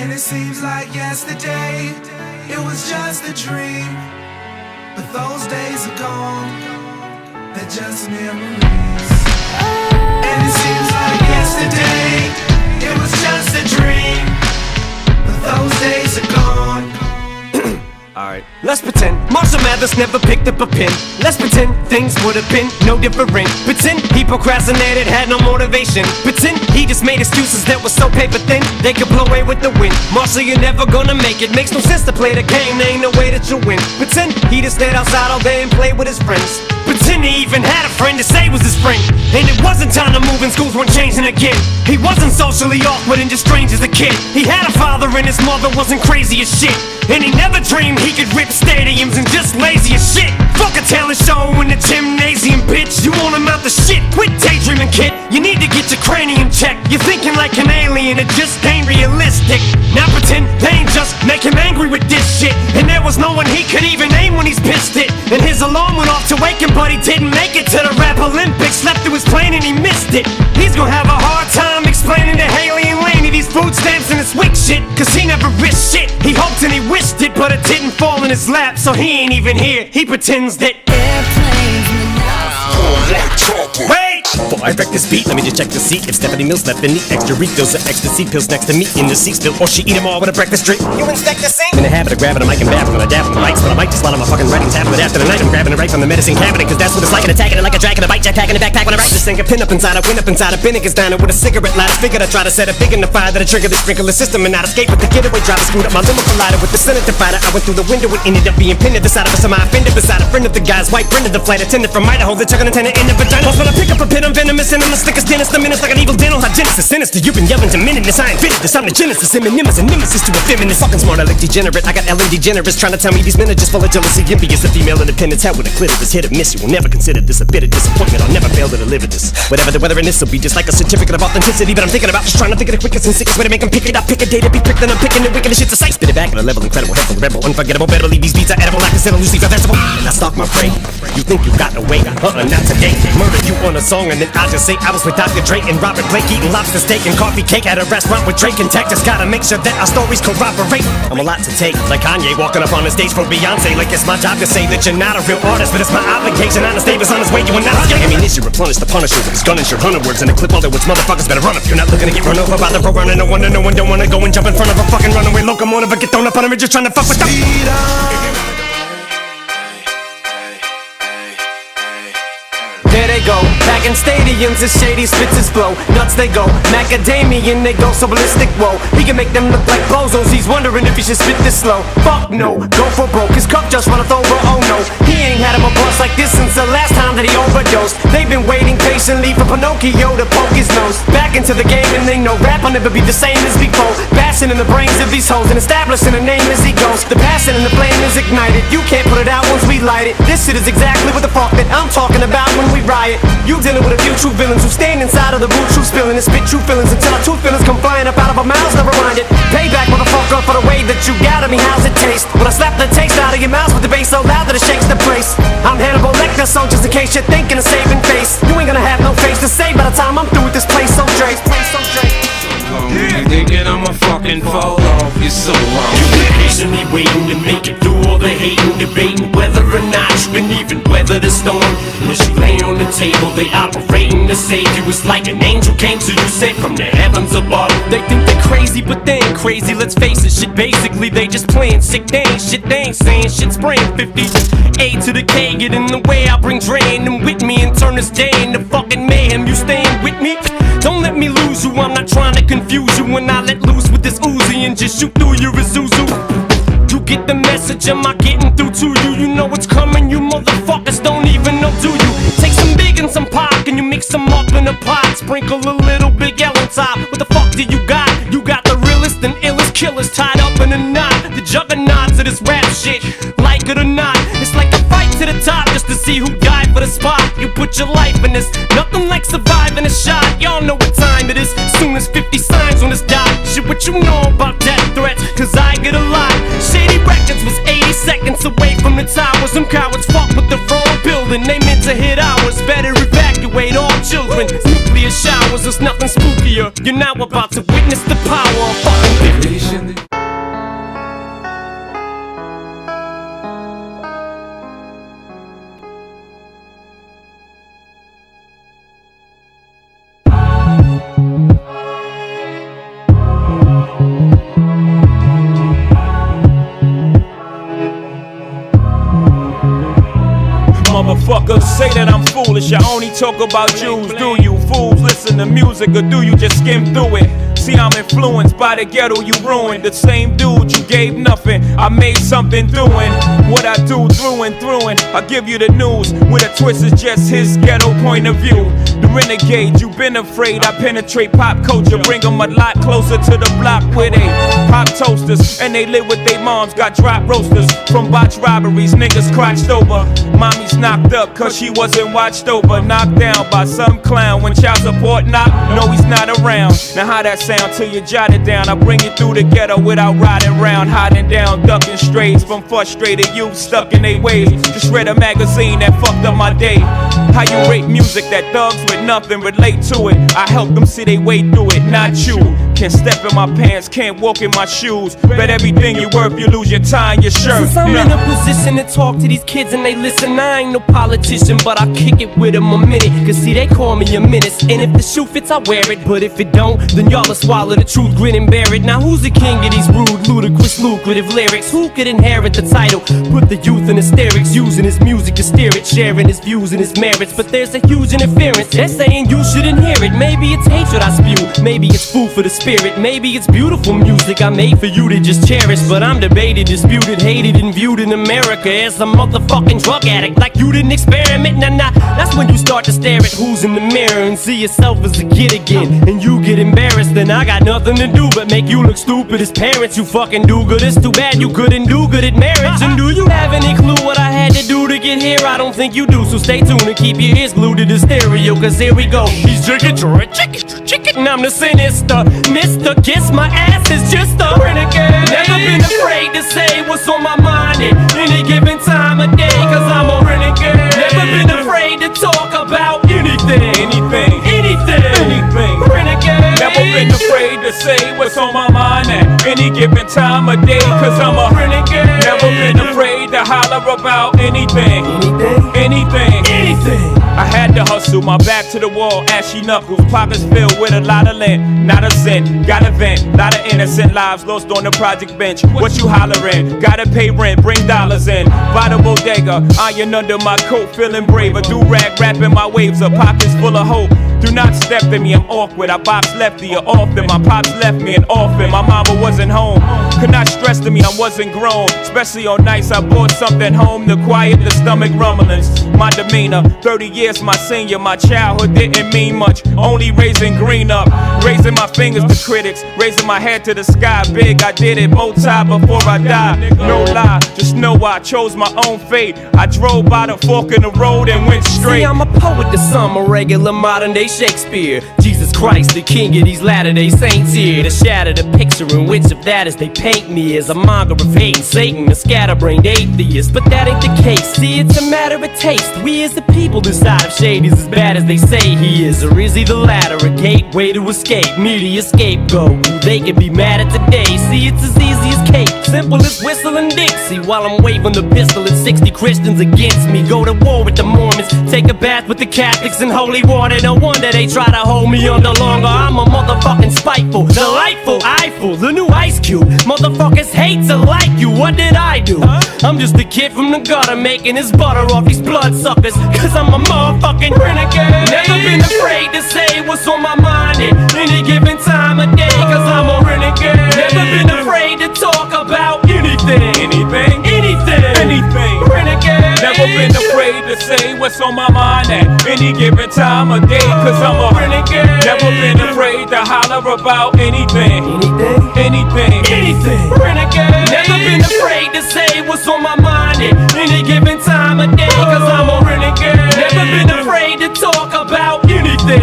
And it seems like yesterday, it was just a dream. But those days are gone, they're just memories. And it seems like yesterday, it was just a dream. But those days are gone. Alright, let's pretend Marshall Mathers never picked up a pen. Let's pretend things would have been no different. Pretend he procrastinated, had no motivation. Pretend he just made excuses that were so paper thin they could blow away with the wind. Marshall, you're never gonna make it. Makes no sense to play the game, there ain't no way that you'll win. Pretend he just stayed outside all day and played with his friends. Pretend he even had a friend to say was his friend. And it wasn't time to move and schools weren't changing again. He wasn't socially awkward and just strange as a kid. He had a father and his mother wasn't crazy as shit. And he never dreamed he could rip stadiums and just lazy as shit. Fuck a talent show in the gymnasium, bitch. You won't amount to shit. Quit daydreaming, kid. You need to get your cranium checked. You're thinking like an alien, it just ain't realistic. Now pretend pain just make him angry with this shit. And there was no one he could even name when he's pissed it. And his alarm went off to wake him, but he didn't make it to the rap Olympics. Slept through his plane and he missed it. He's gonna have a hard time explaining to Haley and Laney these food stamps and this weak shit, cause he never risked shit. He hoped and he wished it, but it didn't fall in his lap, so he ain't even here. He pretends that airplanes in the night. Wait! Before I wreck this beat, let me just check the seat. If Stephanie Mills left any extra refills or ecstasy pills next to me in the seat still, or she eat them all with a breakfast drink. You inspect the sink? In the habit of grabbing a mic and babbling when I dab on the mics, but I might just slide on my fucking writing tab. But after the night, I'm grabbing it right from the medicine cabinet, cause that's what it's like, and attacking it like a dragon, a bite jetpack in the backpack when I write. Just think a pin up inside, a win up inside, a Binnigan's diner with a cigarette lighter. Figured I try to set a big in the fire that'll trigger the sprinkler system and not escape with the getaway driver. Screwed up my limo collider with the Senate divider. I went through the window and ended up being pinned at the side of a semi-offended beside a friend of the guy's white friend of the flight attendant from Idaho. The chugging antenna in the vagina. When I pick up a pin, I'm venomous and I'm the slickest dentist. The menace like an evil dental hygienist. The sinister, you've been yelling to minutes. I ain't fitted this. I'm the genesis. Eminem is a nemesis to a feminist. Fucking smart, I like degenerate. I got Ellen DeGeneres trying to tell me these men are just full of jealousy. Envious, a female independence. Hell with a clitoris. Hit or miss. You will never consider this a bit of disappointment. I'll never fail to deliver this. Whatever the weather in this will be just like a certificate of authenticity. But I'm thinking about just trying to think of the quickest and sickest way to make them pick it up. Pick a day to be pricked, then I'm picking the wicked shit's a sight. Spit it back at a level incredible, helpful, rebel, unforgettable. Better believe these beats are edible. Like I said, Lucy's vegetable. And I stalk my prey. You think you got away? Not today. Murder you on a song and then I'll just say I was with Dr. Dre and Robert Blake eating lobster steak and coffee cake at a restaurant with Drake and Tech. Just gotta make sure that our stories corroborate. I'm a lot to take, like Kanye walking up on the stage for Beyonce. Like it's my job to say that you're not a real artist, but it's my obligation. Honest Davis on his way, you are not a gang. Ammunition replenish the Punisher with his gun and shirt 100 words in a clip. All that which motherfuckers better run if you're not looking to get run over by the road runner. No wonder no one don't wanna go and jump in front of a fucking runaway locomotive or get thrown up on him and just trying to fuck with them. There they go, back in stadiums as Shady spits his flow. Nuts they go, macadamian they go so ballistic, whoa. He can make them look like bozos, he's wondering if he should spit this slow. Fuck no, go for broke, his cup just runneth over, oh no. He ain't had him a bust like this since the last time that he overdosed. They've been waiting patiently for Pinocchio to poke his nose back into the game, and they know rap will never be the same as before. Bashing in the brains of these hoes and establishing a name as he goes. The passion and the flame is ignited, you can't put it out once we light it. This shit is exactly what the fuck that I'm talking about when we riot. You dealing with a few true villains who stand inside of the root, true spilling and spit true feelings until our true feelings come flying up out of our mouths. Never mind it. Payback, motherfucker, for the way that you got at me. How's it taste? When I slap the taste out of your mouth with the bass so loud that it shakes the place. I'm Hannibal Lecter, so just in case you're thinking of saving face, you ain't gonna have no face to say by the time I'm through with this place. So Dre, You thinking I'm a fucking fall off, you're so wrong. You've been patiently waiting to make it through all the hating, debating whether or not you can even weather the storm. And as you lay on the table, they operating to save you. It's like an angel came to you, safe from the heavens above. They think they're crazy, but they ain't crazy, let's face it. Shit, basically, they just playing sick. They ain't shit, they ain't saying shit. Spraying 50 A to the K, get in the way. I bring Dre and them with me and turn this day into fucking mayhem. You staying with me? Don't let me lose you, I'm not trying to confuse you. When I let loose with this Uzi and just shoot through your Isuzu. You get the message, am I getting through to you? You know it's coming, you motherfuckers don't even know, do you? Take some big and some pop, and you mix them up in a pot. Sprinkle a little Big L on top. What the fuck do you got? You got the realest and illest killers tied up in a knot. The juggernauts of this rap shit, like it or not. It's like a fight to the top just to see who died for the spot. You put your life in this, nothing like surviving a shot. Y'all know what time it is, soon as 50 signs on this dot. Shit, what you know about death threats, cause I get a lot. Shady Records was 80 seconds away from the towers. Them cowards fuck with the wrong building, they meant to hit ours. Better evacuate all children, nuclear showers, there's nothing spookier. You're now about to witness the power of fucking 50. Motherfuckers say that I'm foolish, I only talk about Jews. Do you fools listen to music or do you just skim through it? See, I'm influenced by the ghetto you ruined. The same dude you gave nothing, I made something doing what I do through and through. And I give you the news with a twist, is just his ghetto point of view. The renegade, you've been afraid. I penetrate pop culture, bring them a lot closer to the block where they pop toasters and they live with their moms. Got drop roasters from botch robberies, niggas crotched over. Mommy's knocked up cause she wasn't watched over. Knocked down by some clown when child support knocked. No, he's not around. Now how that sound till you jot it down? I bring you through the ghetto without riding round, hiding down, ducking strays from frustrated youth stuck in their ways. Just read a magazine that fucked up my day. How you rate music that thugs with nothing relate to it? I help them see they way through it, not you. Can't step in my pants, can't walk in my shoes. Bet everything you worth, you lose your tie and your shirt. Since I'm in a position to talk to these kids and they listen, I ain't no politician, but I kick it with them a minute. Cause see, they call me a menace, and if the shoe fits, I wear it. But if it don't, then y'all will swallow the truth, grin and bear it. Now who's the king of these rude, ludicrous, lucrative lyrics? Who could inherit the title? Put the youth in hysterics, using his music to steer it, sharing his views and his merits. But there's a huge interference, they're saying you shouldn't hear it. Maybe it's hatred I spew, maybe it's food for the spirit, maybe it's beautiful music I made for you to just cherish. But I'm debated, disputed, hated, and viewed in America as a motherfucking drug addict. Like you didn't experiment, nah. That's when you start to stare at who's in the mirror and see yourself as a kid again. And you get embarrassed, then I got nothing to do but make you look stupid as parents. You fucking do good, it's too bad you couldn't do good at marriage. And do you have any clue what I had to do to get here? I don't think you do, so stay tuned and keep your ears glued to the stereo. Cause here we go, he's chicken, and I'm the sinister Mr. Kiss my ass is just a renegade. Never been afraid to say what's on my mind at any given time of day, cause I'm a renegade. Never been afraid to talk about anything. Renegade. Never been afraid to say what's on my mind at any given time of day, cause I'm a renegade. Never been afraid to holler about anything. I had to hustle, my back to the wall, ashy knuckles, pockets filled with a lot of lint, not a cent, got a vent, lot of innocent lives lost on the project bench. What you hollering? Gotta pay rent, bring dollars in, by the bodega, iron under my coat, feeling braver, do-rag wrapping my waves up, pockets full of hope. Do not step to me, I'm awkward. I bops lefty or often. My pops left me an orphan. My mama wasn't home. Could not stress to me, I wasn't grown. Especially on nights I brought something home to quiet the stomach rumblings. My demeanor, 30 years my senior. My childhood didn't mean much, only raising green up. Raising my fingers to critics, raising my head to the sky. Big, I did it both times before I died. No lie, just know I chose my own fate. I drove by the fork in the road and went straight. See, I'm a poet to some, a regular modern day Shakespeare. Jesus Christ, the king of these latter-day saints here, to shatter the picture in which of that as they paint me as a monger of hate and Satan, a scatterbrained atheist. But that ain't the case, see, it's a matter of taste. We as the people decide if Shady's as bad as they say he is, or is he the latter, a gateway to escape, media scapegoat. They can be mad at today, see, it's as easy as cake, simple as whistling Dixie, while I'm waving the pistol at 60 Christians against me. Go to war with the Mormons, take a bath with the Catholics in holy water. No wonder they try to hold me under longer. I'm a motherfucking spiteful, delightful, eyeful, the new Ice Cube. Motherfuckers hate to like you, what did I do? I'm just a kid from the gutter making his butter off these bloodsuckers, cause I'm a motherfucking renegade. Never been afraid to say what's on my mind at any given time of day, cause I'm a renegade. Never been afraid to talk about anything. Renegade. Never been afraid to say what's on my mind at any given time of day, cause I'm a renegade. Never been afraid to holler about anything. Renegade. Never been afraid to say what's on my mind at any given time of day, cause I'm a renegade. Never been afraid to talk about anything.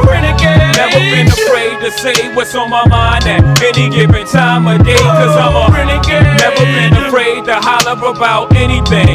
Renegade. Never been afraid to say what's on my mind at any given time of day, cause I'm a renegade. Never been afraid to holler about anything.